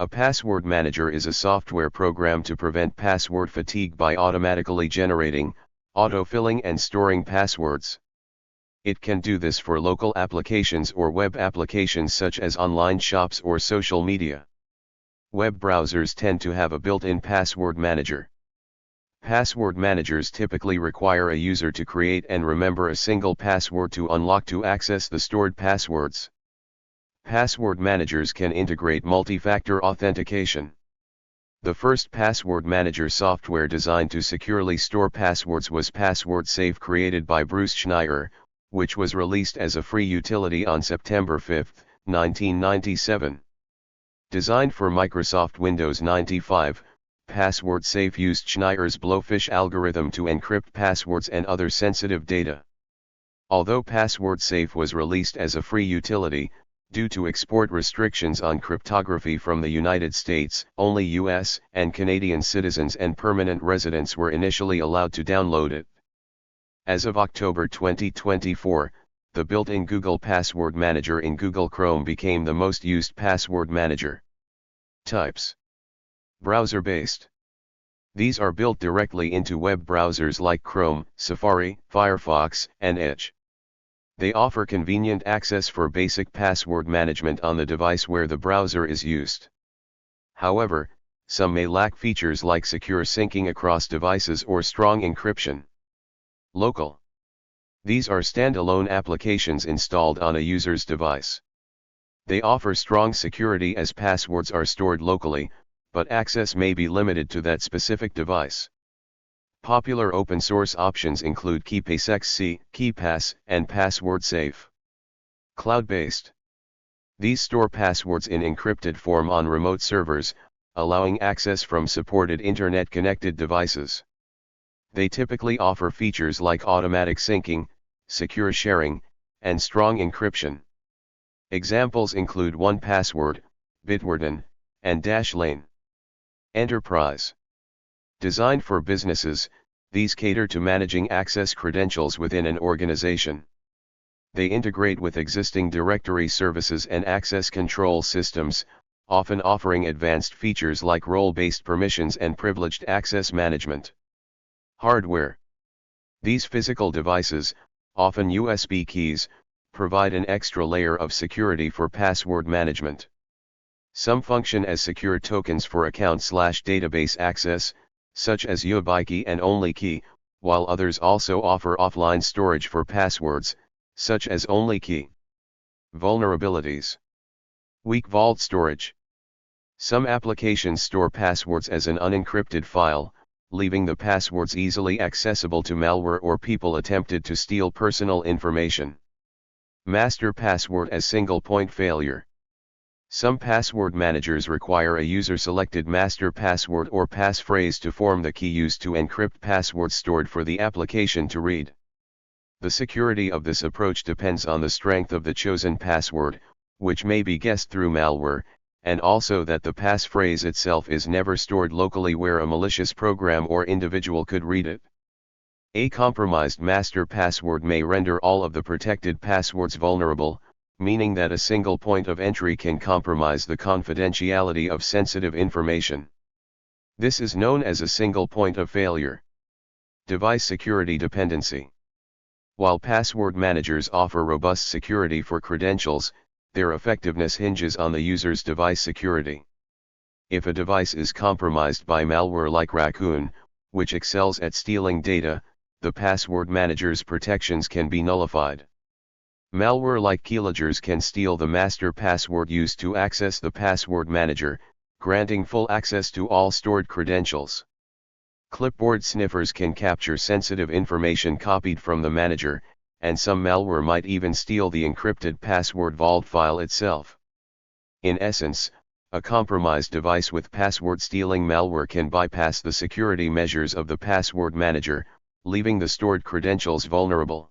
A password manager is a software program to prevent password fatigue by automatically generating, autofilling and storing passwords. It can do this for local applications or web applications such as online shops or social media. Web browsers tend to have a built-in password manager. Password managers typically require a user to create and remember a single password to unlock to access the stored passwords. Password managers can integrate multi-factor authentication. The first password manager software designed to securely store passwords was Password Safe, created by Bruce Schneier, which was released as a free utility on September 5, 1997. Designed for Microsoft Windows 95, Password Safe used Schneier's Blowfish algorithm to encrypt passwords and other sensitive data. Although Password Safe was released as a free utility, due to export restrictions on cryptography from the United States, only US and Canadian citizens and permanent residents were initially allowed to download it. As of October 2024, the built-in Google Password Manager in Google Chrome became the most used password manager. Types: browser-based. These are built directly into web browsers like Chrome, Safari, Firefox, and Edge. They offer convenient access for basic password management on the device where the browser is used. However, some may lack features like secure syncing across devices or strong encryption. Local. These are standalone applications installed on a user's device. They offer strong security as passwords are stored locally, but access may be limited to that specific device. Popular open source options include KeePassXC, KeePass, and Password Safe. Cloud-based. These store passwords in encrypted form on remote servers, allowing access from supported internet-connected devices. They typically offer features like automatic syncing, secure sharing, and strong encryption. Examples include 1Password, Bitwarden, and Dashlane. Enterprise. Designed for businesses, these cater to managing access credentials within an organization. They integrate with existing directory services and access control systems, often offering advanced features like role-based permissions and privileged access management. Hardware. These physical devices, often USB keys, provide an extra layer of security for password management. Some function as secure tokens for account/database access, such as YubiKey and OnlyKey, while others also offer offline storage for passwords, such as OnlyKey. Vulnerabilities. Weak vault storage. Some applications store passwords as an unencrypted file, leaving the passwords easily accessible to malware or people attempted to steal personal information. Master password as single point failure. Some password managers require a user-selected master password or passphrase to form the key used to encrypt passwords stored for the application to read. The security of this approach depends on the strength of the chosen password, which may be guessed through malware, and also that the passphrase itself is never stored locally where a malicious program or individual could read it. A compromised master password may render all of the protected passwords vulnerable, meaning that a single point of entry can compromise the confidentiality of sensitive information. This is known as a single point of failure. Device security dependency. While password managers offer robust security for credentials, their effectiveness hinges on the user's device security. If a device is compromised by malware like Raccoon, which excels at stealing data, the password manager's protections can be nullified. Malware like Keylogers can steal the master password used to access the password manager, granting full access to all stored credentials. Clipboard sniffers can capture sensitive information copied from the manager, and some malware might even steal the encrypted password vault file itself. In essence, a compromised device with password-stealing malware can bypass the security measures of the password manager, leaving the stored credentials vulnerable.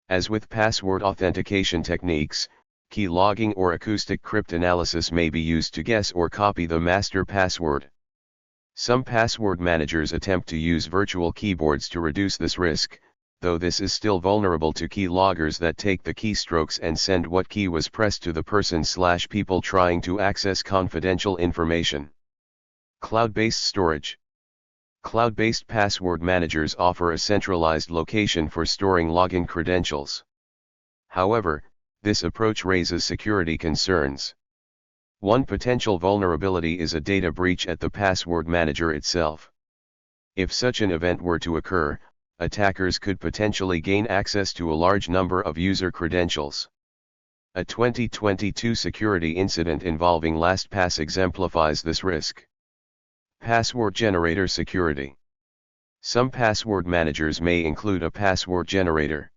As with password authentication techniques, key logging or acoustic cryptanalysis may be used to guess or copy the master password. Some password managers attempt to use virtual keyboards to reduce this risk, though this is still vulnerable to key loggers that take the keystrokes and send what key was pressed to the person/people trying to access confidential information. Cloud-based storage. Cloud-based password managers offer a centralized location for storing login credentials. However, this approach raises security concerns. One potential vulnerability is a data breach at the password manager itself. If such an event were to occur, attackers could potentially gain access to a large number of user credentials. A 2022 security incident involving LastPass exemplifies this risk. Password generator security. Some password managers may include a password generator.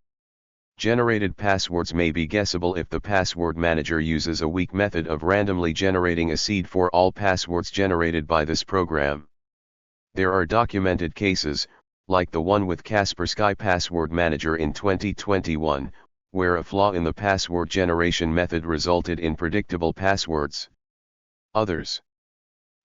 Generated passwords may be guessable if the password manager uses a weak method of randomly generating a seed for all passwords generated by this program. There are documented cases, like the one with Kaspersky Password Manager in 2021, where a flaw in the password generation method resulted in predictable passwords. Others.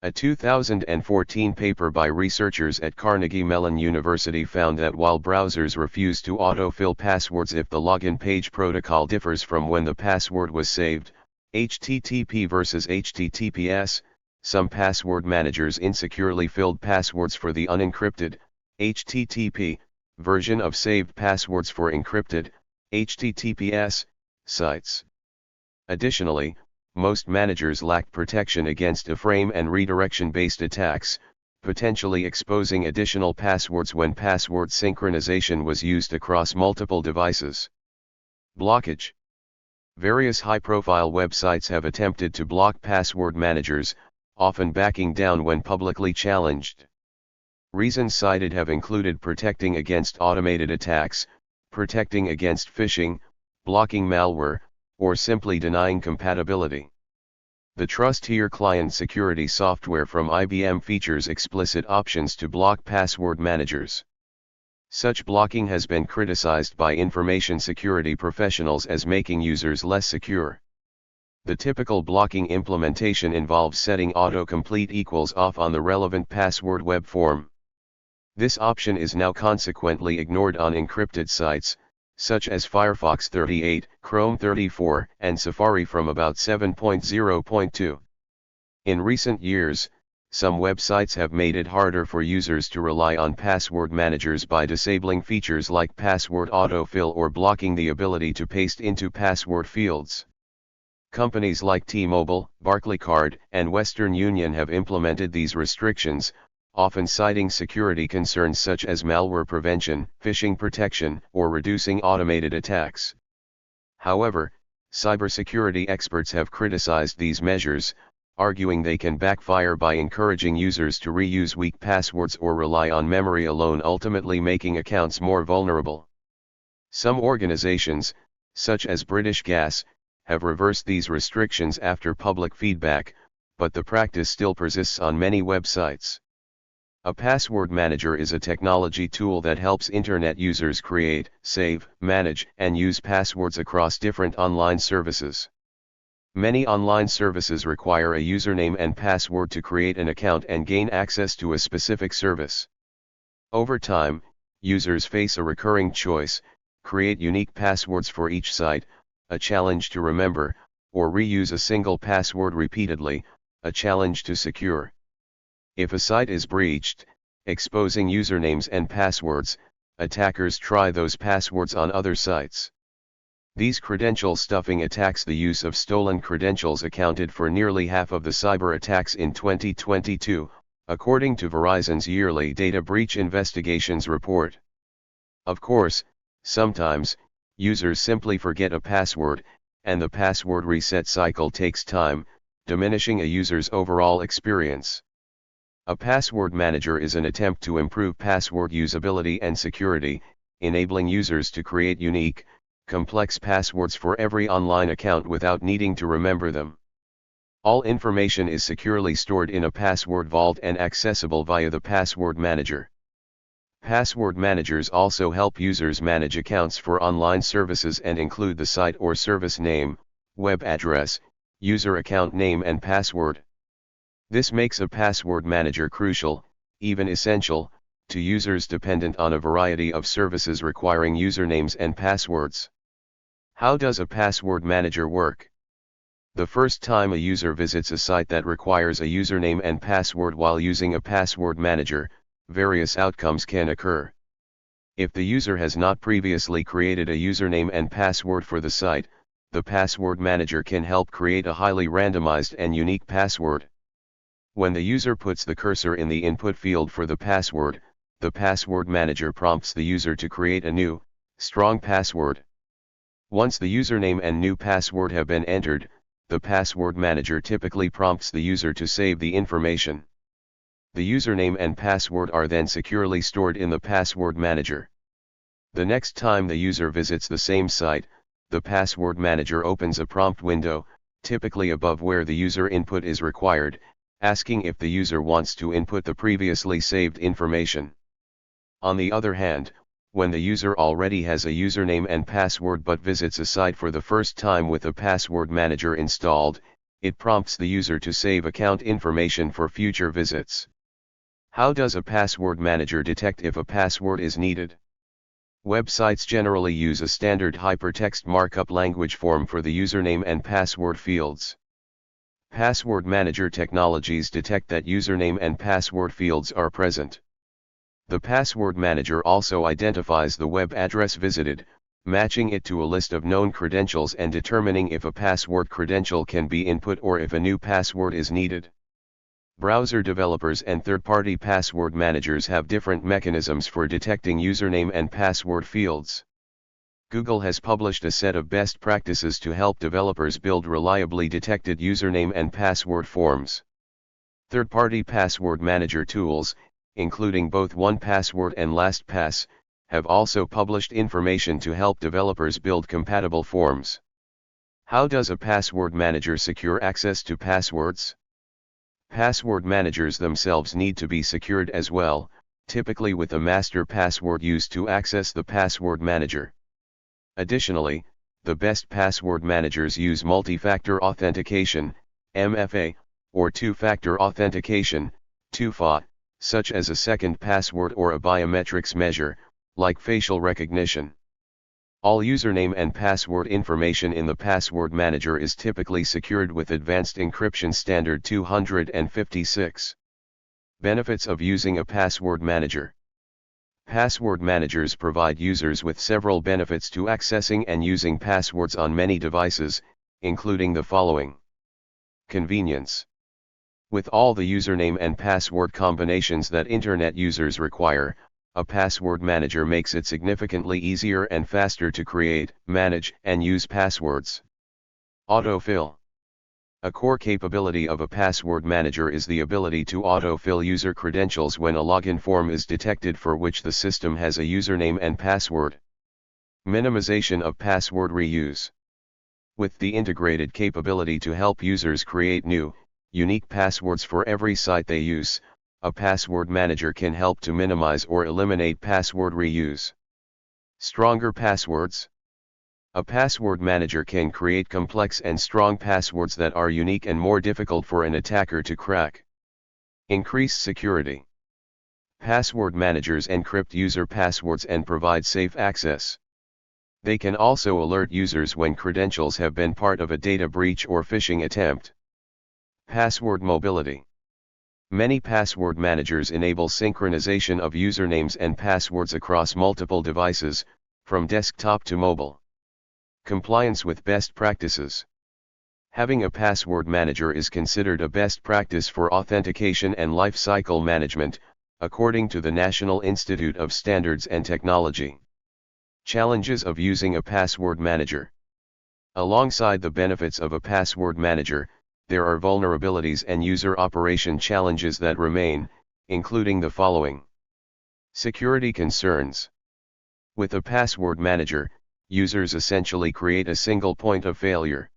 A 2014 paper by researchers at Carnegie Mellon University found that while browsers refuse to autofill passwords if the login page protocol differs from when the password was saved, HTTP versus HTTPS, some password managers insecurely filled passwords for the unencrypted, HTTP, version of saved passwords for encrypted, HTTPS, sites. Additionally, most managers lack protection against frame and redirection-based attacks, potentially exposing additional passwords when password synchronization was used across multiple devices. Blockage. Various high-profile websites have attempted to block password managers, often backing down when publicly challenged. Reasons cited have included protecting against automated attacks, protecting against phishing, blocking malware, or simply denying compatibility. The Trusteer client security software from IBM features explicit options to block password managers. Such blocking has been criticized by information security professionals as making users less secure. The typical blocking implementation involves setting autocomplete =off on the relevant password web form. This option is now consequently ignored on encrypted sites, such as Firefox 38, Chrome 34, and Safari from about 7.0.2. In recent years, some websites have made it harder for users to rely on password managers by disabling features like password autofill or blocking the ability to paste into password fields. Companies like T-Mobile, Barclaycard, and Western Union have implemented these restrictions, often citing security concerns such as malware prevention, phishing protection, or reducing automated attacks. However, cybersecurity experts have criticized these measures, arguing they can backfire by encouraging users to reuse weak passwords or rely on memory alone, ultimately making accounts more vulnerable. Some organizations, such as British Gas, have reversed these restrictions after public feedback, but the practice still persists on many websites. A password manager is a technology tool that helps Internet users create, save, manage, and use passwords across different online services. Many online services require a username and password to create an account and gain access to a specific service. Over time, users face a recurring choice: create unique passwords for each site, a challenge to remember, or reuse a single password repeatedly, a challenge to secure. If a site is breached, exposing usernames and passwords, attackers try those passwords on other sites. These credential stuffing attacks, the use of stolen credentials, accounted for nearly half of the cyber attacks in 2022, according to Verizon's yearly data breach investigations report. Of course, sometimes, users simply forget a password, and the password reset cycle takes time, diminishing a user's overall experience. A password manager is an attempt to improve password usability and security, enabling users to create unique, complex passwords for every online account without needing to remember them. All information is securely stored in a password vault and accessible via the password manager. Password managers also help users manage accounts for online services and include the site or service name, web address, user account name, and password. This makes a password manager crucial, even essential, to users dependent on a variety of services requiring usernames and passwords. How does a password manager work? The first time a user visits a site that requires a username and password while using a password manager, various outcomes can occur. If the user has not previously created a username and password for the site, the password manager can help create a highly randomized and unique password. When the user puts the cursor in the input field for the password, the password manager prompts the user to create a new, strong password. Once the username and new password have been entered, the password manager typically prompts the user to save the information. The username and password are then securely stored in the password manager. The next time the user visits the same site, the password manager opens a prompt window, typically above where the user input is required, asking if the user wants to input the previously saved information. On the other hand, when the user already has a username and password but visits a site for the first time with a password manager installed, it prompts the user to save account information for future visits. How does a password manager detect if a password is needed? Websites generally use a standard hypertext markup language form for the username and password fields. Password manager technologies detect that username and password fields are present. The password manager also identifies the web address visited, matching it to a list of known credentials and determining if a password credential can be input or if a new password is needed. Browser developers and third-party password managers have different mechanisms for detecting username and password fields. Google has published a set of best practices to help developers build reliably detected username and password forms. Third-party password manager tools, including both 1Password and LastPass, have also published information to help developers build compatible forms. How does a password manager secure access to passwords? Password managers themselves need to be secured as well, typically with a master password used to access the password manager. Additionally, the best password managers use multi-factor authentication, MFA, or two-factor authentication, 2FA, such as a second password or a biometrics measure, like facial recognition. All username and password information in the password manager is typically secured with Advanced Encryption Standard 256. Benefits of using a password manager. Password managers provide users with several benefits to accessing and using passwords on many devices, including the following. Convenience. With all the username and password combinations that Internet users require, a password manager makes it significantly easier and faster to create, manage, and use passwords. Autofill. A core capability of a password manager is the ability to autofill user credentials when a login form is detected for which the system has a username and password. Minimization of password reuse. With the integrated capability to help users create new, unique passwords for every site they use, a password manager can help to minimize or eliminate password reuse. Stronger passwords. A password manager can create complex and strong passwords that are unique and more difficult for an attacker to crack. Increased security. Password managers encrypt user passwords and provide safe access. They can also alert users when credentials have been part of a data breach or phishing attempt. Password mobility. Many password managers enable synchronization of usernames and passwords across multiple devices, from desktop to mobile. Compliance with best practices. Having a password manager is considered a best practice for authentication and lifecycle management, according to the National Institute of Standards and Technology. Challenges of using a password manager. Alongside the benefits of a password manager, there are vulnerabilities and user operation challenges that remain, including the following. Security concerns. With a password manager, users essentially create a single point of failure.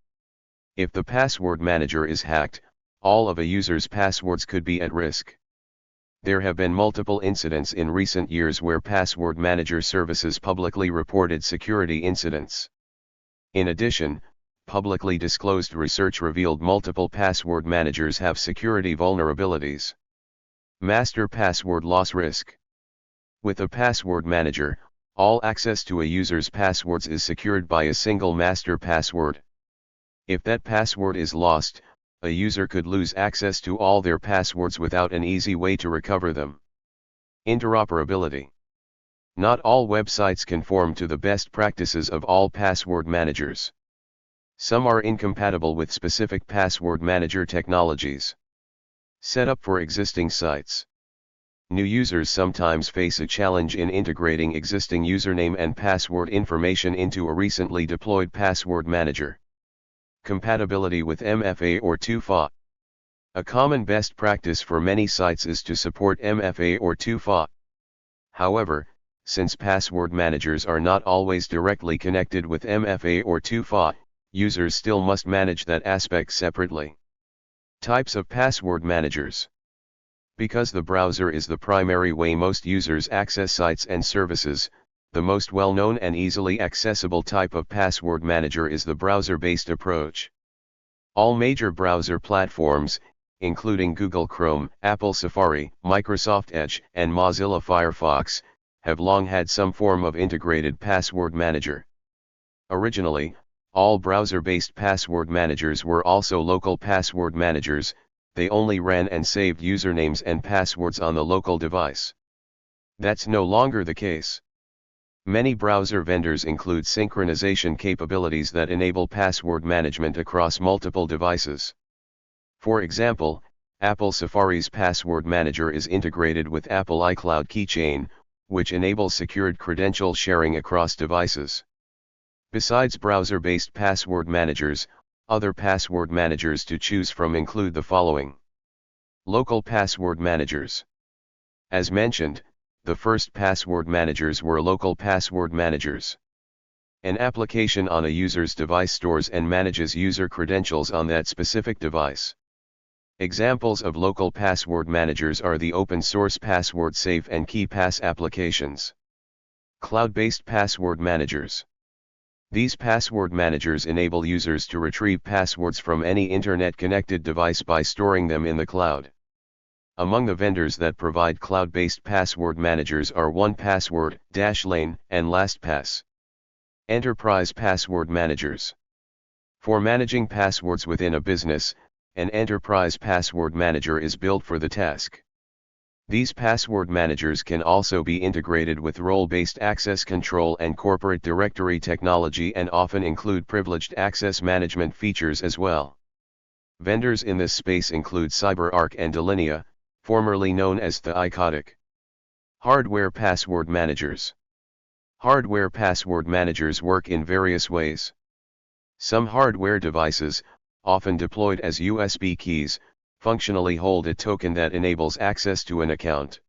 If the password manager is hacked, all of a user's passwords could be at risk. There have been multiple incidents in recent years where password manager services publicly reported security incidents. In addition, publicly disclosed research revealed multiple password managers have security vulnerabilities. Master password loss risk. With a password manager, all access to a user's passwords is secured by a single master password. If that password is lost, a user could lose access to all their passwords without an easy way to recover them. Interoperability. Not all websites conform to the best practices of all password managers. Some are incompatible with specific password manager technologies. Setup for existing sites. New users sometimes face a challenge in integrating existing username and password information into a recently deployed password manager. Compatibility with MFA or 2FA. A common best practice for many sites is to support MFA or 2FA. However, since password managers are not always directly connected with MFA or 2FA, users still must manage that aspect separately. Types of password managers. Because the browser is the primary way most users access sites and services, the most well-known and easily accessible type of password manager is the browser-based approach. All major browser platforms, including Google Chrome, Apple Safari, Microsoft Edge, and Mozilla Firefox, have long had some form of integrated password manager. Originally, all browser-based password managers were also local password managers. They only ran and saved usernames and passwords on the local device. That's no longer the case. Many browser vendors include synchronization capabilities that enable password management across multiple devices. For example, Apple Safari's password manager is integrated with Apple iCloud Keychain, which enables secured credential sharing across devices. Besides browser-based password managers, other password managers to choose from include the following. Local password managers. As mentioned, the first password managers were local password managers. An application on a user's device stores and manages user credentials on that specific device. Examples of local password managers are the open-source Password Safe and KeePass applications. Cloud-based password managers. These password managers enable users to retrieve passwords from any internet-connected device by storing them in the cloud. Among the vendors that provide cloud-based password managers are 1Password, Dashlane, and LastPass. Enterprise password managers. For managing passwords within a business, an enterprise password manager is built for the task. These password managers can also be integrated with role-based access control and corporate directory technology and often include privileged access management features as well. Vendors in this space include CyberArk and Delinea, formerly known as Thycotic. Hardware password managers. Hardware password managers work in various ways. Some hardware devices, often deployed as USB keys, functionally hold a token that enables access to an account.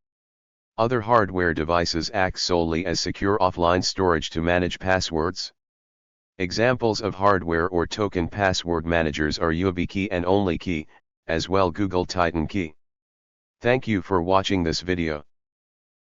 Other hardware devices act solely as secure offline storage to manage passwords. Examples of hardware or token password managers are YubiKey and OnlyKey, as well Google Titan Key. Thank you for watching this video.